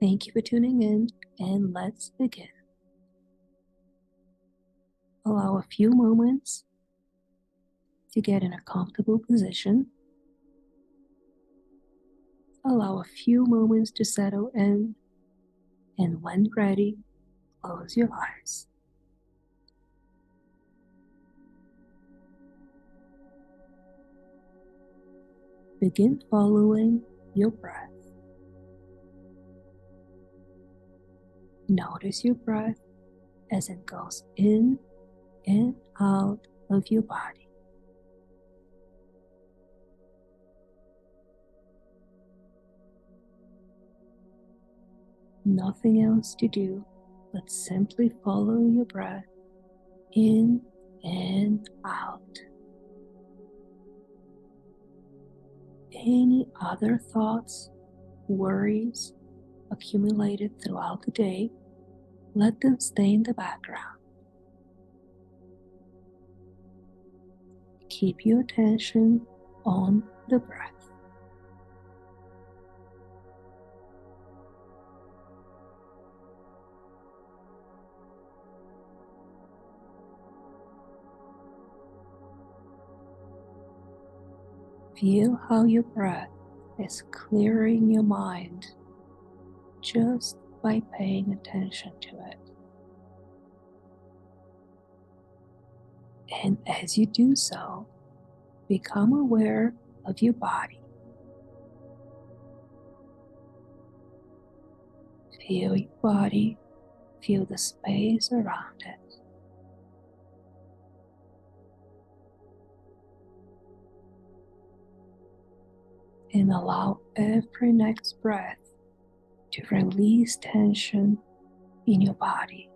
Thank you for tuning in, and let's begin. Allow a few moments to get in a comfortable position. Allow a few moments to settle in, and when ready, close your eyes. Begin following your breath. Notice your breath as it goes in and out of your body. Nothing else to do but simply follow your breath in and out. Any other thoughts, worries accumulated throughout the day, let them stay in the background. Keep your attention on the breath. Feel how your breath is clearing your mind just by paying attention to it. And as you do so, become aware of your body. Feel your body, feel the space around it. And allow every next breath to release tension in your body.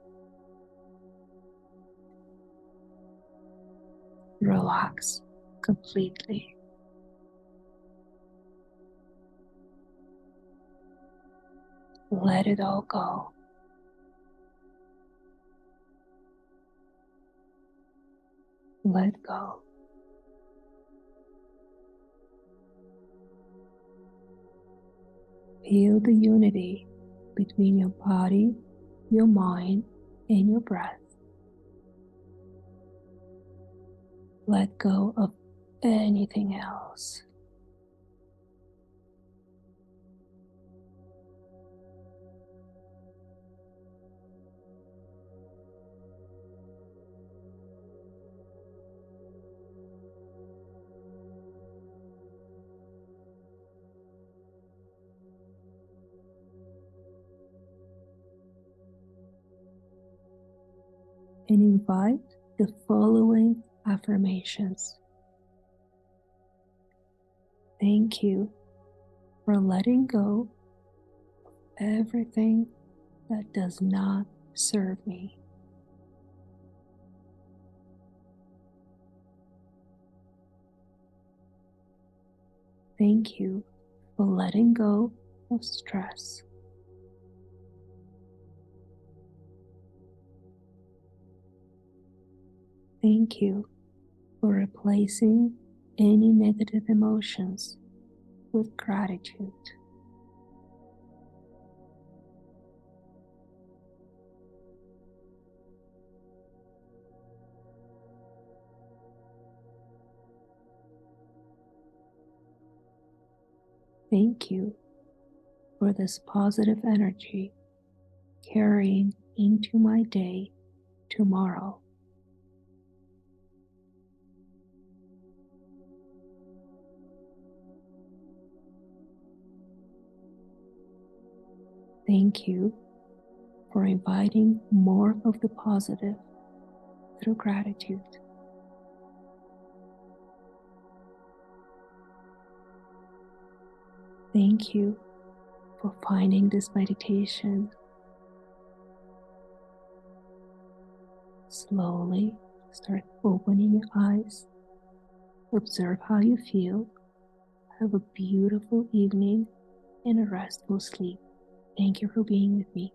Relax completely. Let it all go. Let go. Feel the unity between your body, your mind, and your breath. Let go of anything else. And invite the following affirmations. Thank you for letting go of everything that does not serve me. Thank you for letting go of stress. Thank you for replacing any negative emotions with gratitude. Thank you for this positive energy carrying into my day tomorrow. Thank you for inviting more of the positive through gratitude. Thank you for finding this meditation. Slowly start opening your eyes. Observe how you feel. Have a beautiful evening and a restful sleep. Thank you for being with me.